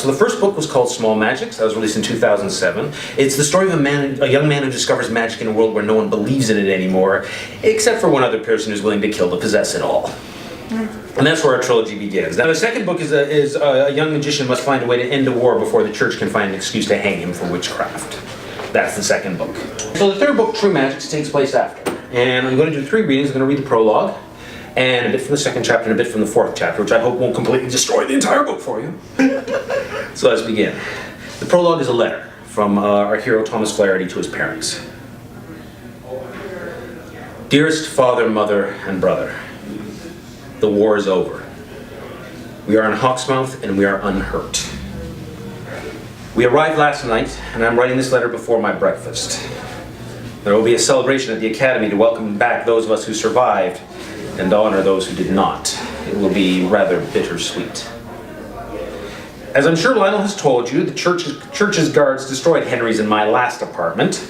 So the first book was called Small Magics. That was released in 2007. It's the story of a young man who discovers magic in a world where no one believes in it anymore, except for one other person who's willing to kill to possess it all. And that's where our trilogy begins. Now the second book is a young magician must find a way to end a war before the church can find an excuse to hang him for witchcraft. That's the second book. So the third book, True Magics, takes place after. And I'm going to do 3 readings. I'm going to read the prologue, and a bit from the second chapter, and a bit from the fourth chapter, which I hope won't completely destroy the entire book for you. So let's begin. The prologue is a letter from our hero Thomas Flaherty to his parents. Dearest father, mother, and brother, the war is over. We are in Hawksmouth, and we are unhurt. We arrived last night, and I'm writing this letter before my breakfast. There will be a celebration at the Academy to welcome back those of us who survived and honor those who did not. It will be rather bittersweet. As I'm sure Lionel has told you, the church's guards destroyed Henry's and my last apartment,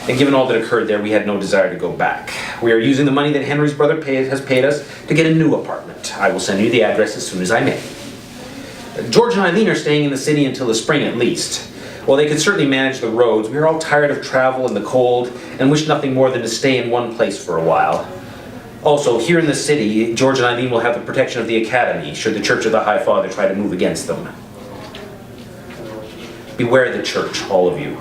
and given all that occurred there, we had no desire to go back. We are using the money that Henry's brother has paid us to get a new apartment. I will send you the address as soon as I may. George and Eileen are staying in the city until the spring at least. While they could certainly manage the roads, we are all tired of travel and the cold, and wish nothing more than to stay in one place for a while. Also, here in the city, George and Eileen will have the protection of the Academy, should the Church of the High Father try to move against them. Beware the Church, all of you.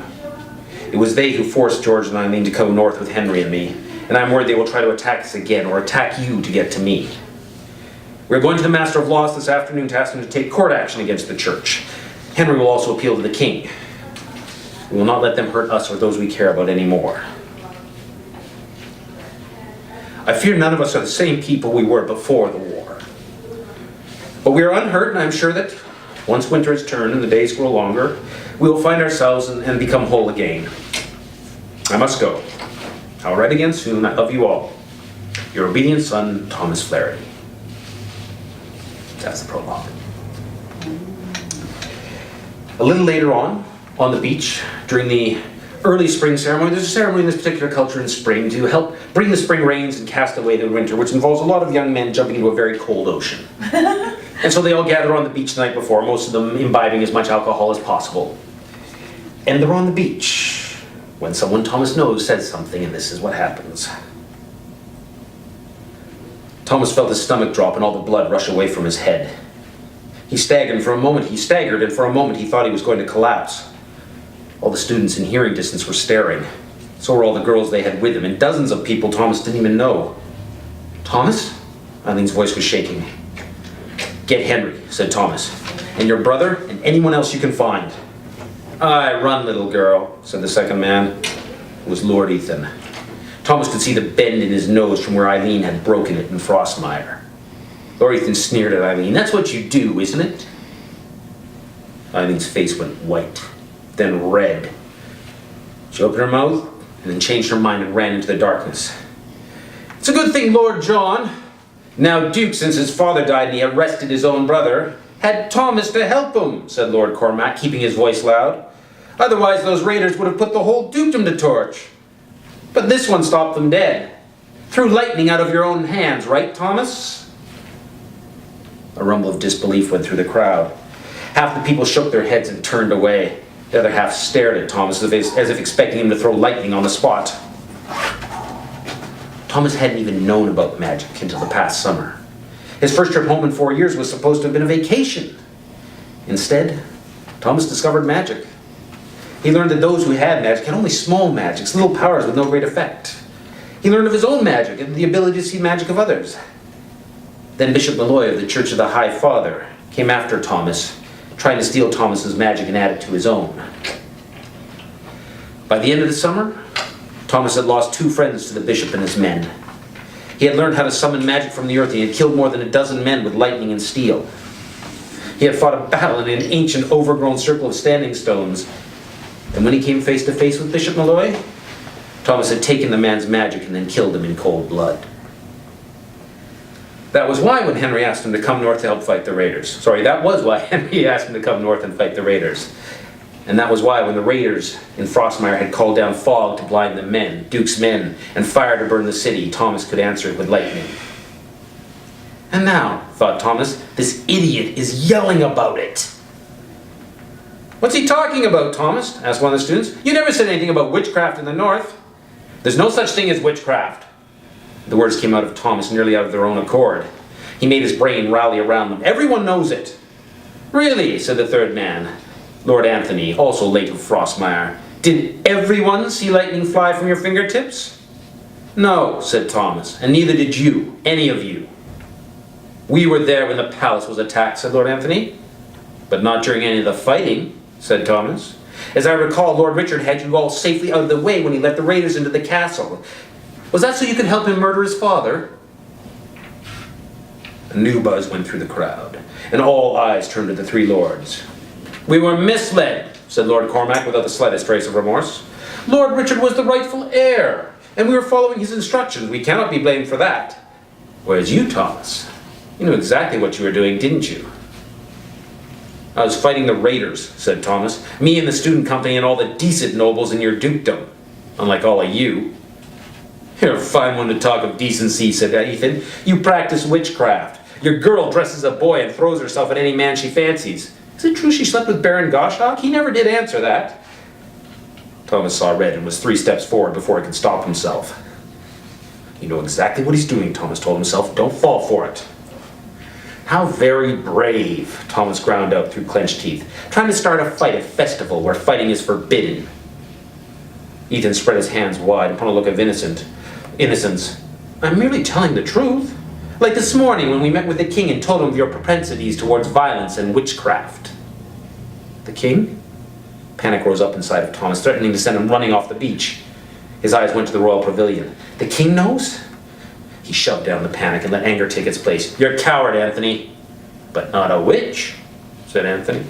It was they who forced George and Eileen to come north with Henry and me, and I'm worried they will try to attack us again, or attack you to get to me. We're going to the Master of Laws this afternoon to ask him to take court action against the Church. Henry will also appeal to the King. We will not let them hurt us or those we care about anymore. I fear none of us are the same people we were before the war. But we are unhurt, and I'm sure that once winter has turned and the days grow longer, we will find ourselves and become whole again. I must go. I'll write again soon. I love you all. Your obedient son, Thomas Flaherty. That's the prologue. A little later on the beach, during the early spring ceremony, there's a ceremony in this particular culture in spring to help bring the spring rains and cast away the winter, which involves a lot of young men jumping into a very cold ocean. And so they all gather on the beach the night before, most of them imbibing as much alcohol as possible. And they're on the beach when someone Thomas knows says something, and this is what happens. Thomas felt his stomach drop and all the blood rush away from his head. He staggered, and for a moment he thought he was going to collapse. All the students in hearing distance were staring. So were all the girls they had with him, and dozens of people Thomas didn't even know. Thomas? Eileen's voice was shaking. Get Henry, said Thomas, and your brother, and anyone else you can find. Aye, run, little girl, said the second man. It was Lord Ethan. Thomas could see the bend in his nose from where Eileen had broken it in Frostmire. Lord Ethan sneered at Eileen. That's what you do, isn't it? Eileen's face went white, then red. She opened her mouth and then changed her mind and ran into the darkness. It's a good thing Lord John, now Duke since his father died and he arrested his own brother, had Thomas to help him, said Lord Cormac, keeping his voice loud. Otherwise those raiders would have put the whole dukedom to torch. But this one stopped them dead. Threw lightning out of your own hands, right, Thomas? A rumble of disbelief went through the crowd. Half the people shook their heads and turned away. The other half stared at Thomas as if expecting him to throw lightning on the spot. Thomas hadn't even known about magic until the past summer. His first trip home in 4 years was supposed to have been a vacation. Instead, Thomas discovered magic. He learned that those who had magic had only small magics, little powers with no great effect. He learned of his own magic and the ability to see magic of others. Then Bishop Malloy of the Church of the High Father came after Thomas, trying to steal Thomas's magic and add it to his own. By the end of the summer, Thomas had lost 2 friends to the bishop and his men. He had learned how to summon magic from the earth. He had killed more than a dozen men with lightning and steel. He had fought a battle in an ancient, overgrown circle of standing stones. And when he came face to face with Bishop Malloy, Thomas had taken the man's magic and then killed him in cold blood. That was why when Henry asked him to come north to help fight the raiders. That was why Henry asked him to come north and fight the raiders. And that was why when the raiders in Frostmire had called down fog to blind the men, Duke's men, and fire to burn the city, Thomas could answer it with lightning. And now, thought Thomas, this idiot is yelling about it. What's he talking about, Thomas? Asked one of the students. You never said anything about witchcraft in the North. There's no such thing as witchcraft. The words came out of Thomas nearly out of their own accord. He made his brain rally around them. Everyone knows it. Really, said the third man, Lord Anthony, also late of Frostmire. Did everyone see lightning fly from your fingertips? No, said Thomas, and neither did you, any of you. We were there when the palace was attacked, said Lord Anthony. But not during any of the fighting, said Thomas. As I recall, Lord Richard had you all safely out of the way when he let the raiders into the castle. Was that so you could help him murder his father? A new buzz went through the crowd, and all eyes turned to the three lords. We were misled, said Lord Cormac without the slightest trace of remorse. Lord Richard was the rightful heir, and we were following his instructions. We cannot be blamed for that. Whereas you, Thomas, you knew exactly what you were doing, didn't you? I was fighting the raiders, said Thomas. Me and the student company and all the decent nobles in your dukedom. Unlike all of you. You're a fine one to talk of decency, said Ethan. You practice witchcraft. Your girl dresses a boy and throws herself at any man she fancies. Is it true she slept with Baron Goshawk? He never did answer that. Thomas saw red and was 3 steps forward before he could stop himself. You know exactly what he's doing, Thomas told himself. Don't fall for it. How very brave, Thomas ground out through clenched teeth. Trying to start a fight, a festival where fighting is forbidden. Ethan spread his hands wide upon a look of innocence. I'm merely telling the truth. Like this morning when we met with the king and told him of your propensities towards violence and witchcraft. The king? Panic rose up inside of Thomas, threatening to send him running off the beach. His eyes went to the royal pavilion. The king knows? He shoved down the panic and let anger take its place. You're a coward, Anthony. But not a witch, said Anthony.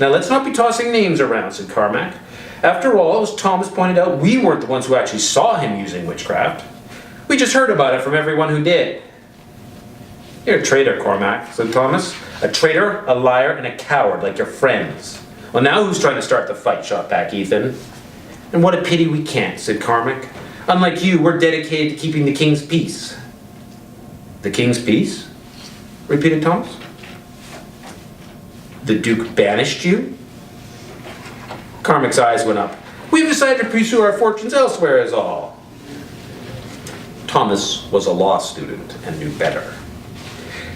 Now let's not be tossing names around, said Carmack. After all, as Thomas pointed out, we weren't the ones who actually saw him using witchcraft. We just heard about it from everyone who did. You're a traitor, Cormac, said Thomas. A traitor, a liar, and a coward like your friends. Well, now who's trying to start the fight? Shot back Ethan. And what a pity we can't, said Cormac. Unlike you, we're dedicated to keeping the king's peace. The king's peace? Repeated Thomas. The Duke banished you? Carmac's eyes went up. We've decided to pursue our fortunes elsewhere is all. Thomas was a law student and knew better.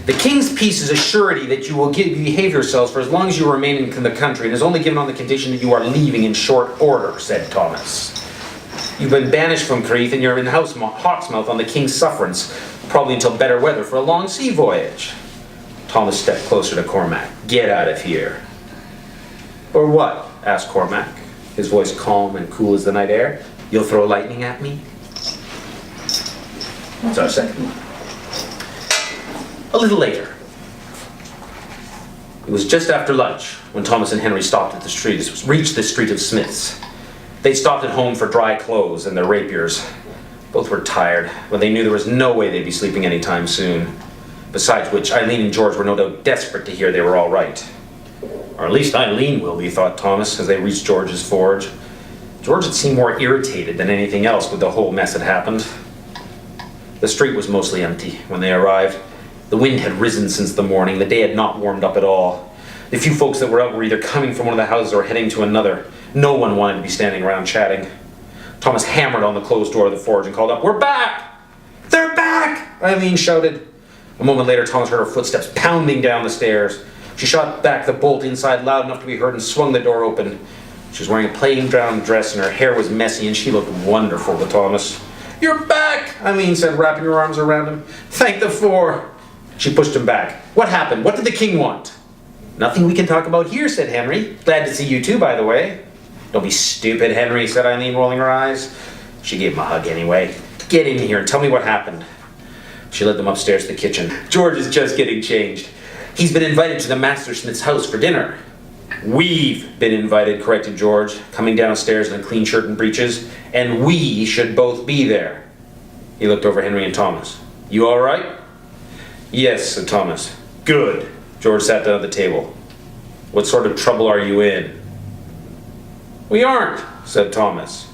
The king's peace is a surety that you will behave yourselves for as long as you remain in the country, and is only given on the condition that you are leaving in short order, said Thomas. You've been banished from Crete and you're in Hawksmouth on the king's sufferance, probably until better weather for a long sea voyage. Thomas stepped closer to Cormac. Get out of here. Or what? Asked Cormac, his voice calm and cool as the night air. You'll throw lightning at me? That's our second one. A little later. It was just after lunch when Thomas and Henry stopped at the street, reached the street of Smiths. They'd stopped at home for dry clothes and their rapiers. Both were tired, but they knew there was no way they'd be sleeping anytime soon. Besides which, Eileen and George were no doubt desperate to hear they were all right. Or at least Eileen will be, thought Thomas, as they reached George's forge. George had seemed more irritated than anything else with the whole mess that happened. The street was mostly empty when they arrived. The wind had risen since the morning. The day had not warmed up at all. The few folks that were out were either coming from one of the houses or heading to another. No one wanted to be standing around chatting. Thomas hammered on the closed door of the forge and called up, "We're back! They're back!" Eileen shouted. A moment later, Thomas heard her footsteps pounding down the stairs. She shot back the bolt inside loud enough to be heard and swung the door open. She was wearing a plain brown dress and her hair was messy and she looked wonderful to Thomas. "You're back!" Eileen said, wrapping her arms around him. "Thank the four." She pushed him back. "What happened? What did the king want?" "Nothing we can talk about here," said Henry. "Glad to see you too, by the way." "Don't be stupid, Henry," said Eileen, rolling her eyes. She gave him a hug anyway. "Get in here and tell me what happened." She led them upstairs to the kitchen. "George is just getting changed. He's been invited to the Mastersmith's house for dinner." "We've been invited," corrected George, coming downstairs in a clean shirt and breeches. "And we should both be there." He looked over Henry and Thomas. "You all right?" "Yes," said Thomas. "Good." George sat down at the table. "What sort of trouble are you in?" "We aren't," said Thomas.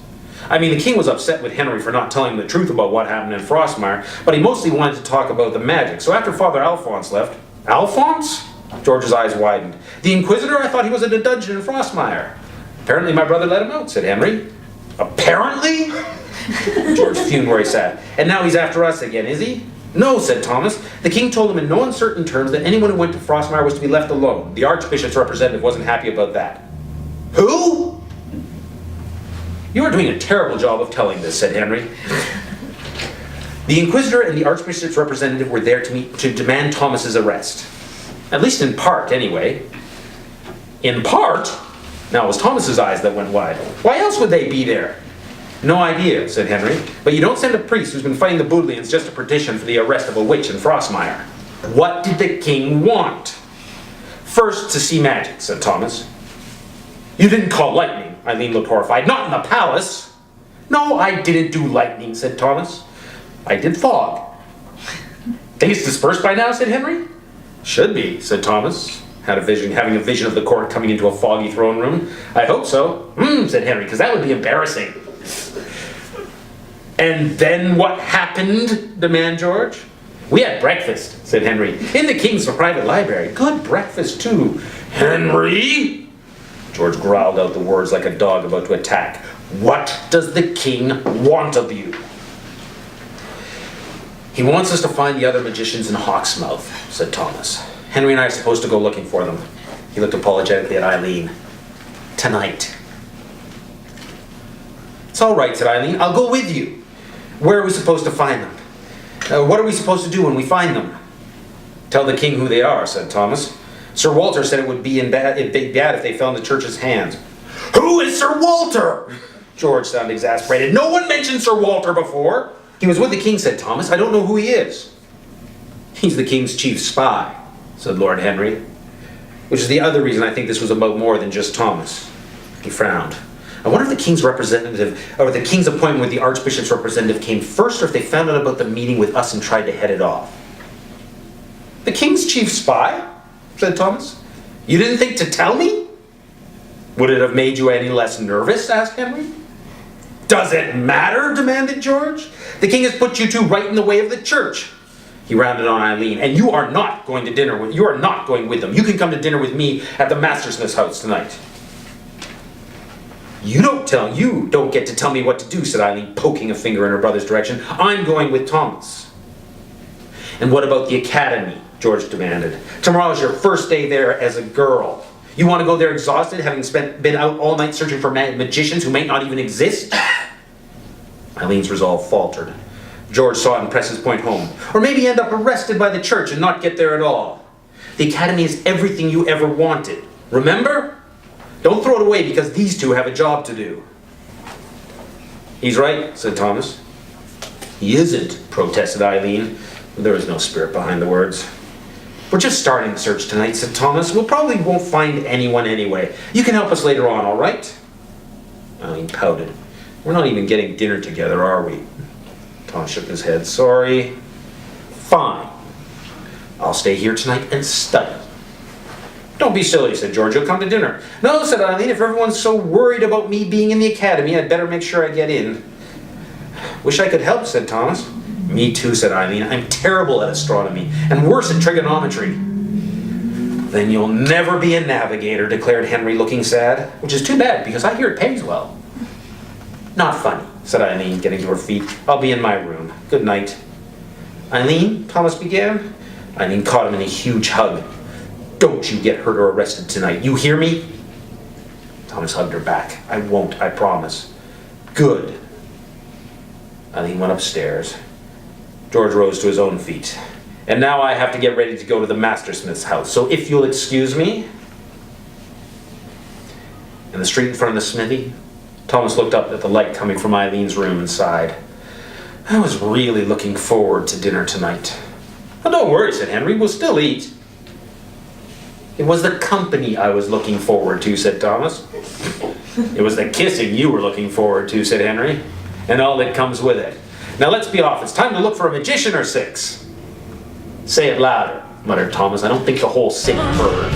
"I mean, the king was upset with Henry for not telling him the truth about what happened in Frostmire, but he mostly wanted to talk about the magic. So after Father Alphonse left..." "Alphonse?" George's eyes widened. The Inquisitor? I thought he was in a dungeon in Frostmire. Apparently my brother let him out, said Henry. Apparently? George fumed where he sat. And now he's after us again, is he? No, said Thomas. The king told him in no uncertain terms that anyone who went to Frostmire was to be left alone. The Archbishop's representative wasn't happy about that. Who? You are doing a terrible job of telling this, said Henry. The Inquisitor and the Archbishop's representative were there to demand Thomas's arrest. At least in part, anyway. In part? Now it was Thomas's eyes that went wide. Why else would they be there? No idea, said Henry. But you don't send a priest who's been fighting the Bodleians just to petition for the arrest of a witch in Frostmire. What did the king want? First, to see magic, said Thomas. You didn't call lightning. Eileen looked horrified. Not in the palace. No, I didn't do lightning, said Thomas. I did fog. Think it's dispersed by now, said Henry. Should be, said Thomas. Having a vision of the court coming into a foggy throne room. I hope so. Said Henry, because that would be embarrassing. And then what happened? Demanded George. We had breakfast, said Henry, in the king's private library. Good breakfast, too. Henry? George growled out the words like a dog about to attack. What does the king want of you? He wants us to find the other magicians in Hawksmouth, said Thomas. Henry and I are supposed to go looking for them. He looked apologetically at Eileen. Tonight. It's all right, said Eileen. I'll go with you. Where are we supposed to find them? What are we supposed to do when we find them? Tell the king who they are, said Thomas. Sir Walter said it would be bad if they fell into the church's hands. Who is Sir Walter? George sounded exasperated. No one mentioned Sir Walter before. He was with the king, said Thomas. I don't know who he is. He's the king's chief spy, said Lord Henry. Which is the other reason I think this was about more than just Thomas. He frowned. I wonder if the king's representative, or the king's appointment with the archbishop's representative came first, or if they found out about the meeting with us and tried to head it off. The king's chief spy? Said Thomas. You didn't think to tell me? Would it have made you any less nervous? Asked Henry. Does it matter? Demanded George. The king has put you two right in the way of the church. He rounded on Eileen. And you are not going to dinner with. You are not going with them. You can come to dinner with me at the Mastersmith's house tonight. You don't get to tell me what to do, said Eileen, poking a finger in her brother's direction. I'm going with Thomas. And what about the academy? George demanded. Tomorrow's your first day there as a girl. You want to go there exhausted, having been out all night searching for magicians who may not even exist? Eileen's resolve faltered. George saw him press his point home. Or maybe end up arrested by the church and not get there at all. The academy is everything you ever wanted. Remember? Don't throw it away because these two have a job to do. He's right, said Thomas. He isn't, protested Eileen. There was no spirit behind the words. We're just starting the search tonight, said Thomas. We'll probably won't find anyone anyway. You can help us later on, all right? Eileen pouted. We're not even getting dinner together, are we? Thomas shook his head. Sorry. Fine. I'll stay here tonight and study. Don't be silly, said George. You'll come to dinner. No, said Eileen. If everyone's so worried about me being in the academy, I'd better make sure I get in. Wish I could help, said Thomas. Me too, said Eileen. I'm terrible at astronomy, and worse at trigonometry. Then you'll never be a navigator, declared Henry, looking sad. Which is too bad, because I hear it pays well. Not funny, said Eileen, getting to her feet. I'll be in my room. Good night. Eileen, Thomas began. Eileen caught him in a huge hug. Don't you get hurt or arrested tonight. You hear me? Thomas hugged her back. I won't, I promise. Good. Eileen went upstairs. George rose to his own feet. And now I have to get ready to go to the Mastersmith's house. So if you'll excuse me. In the street in front of the smithy, Thomas looked up at the light coming from Eileen's room and sighed. I was really looking forward to dinner tonight. Oh, don't worry, said Henry. We'll still eat. It was the company I was looking forward to, said Thomas. It was the kissing you were looking forward to, said Henry. And all that comes with it. Now let's be off. It's time to look for a magician or six. Say it louder, muttered Thomas. I don't think the whole sick bird.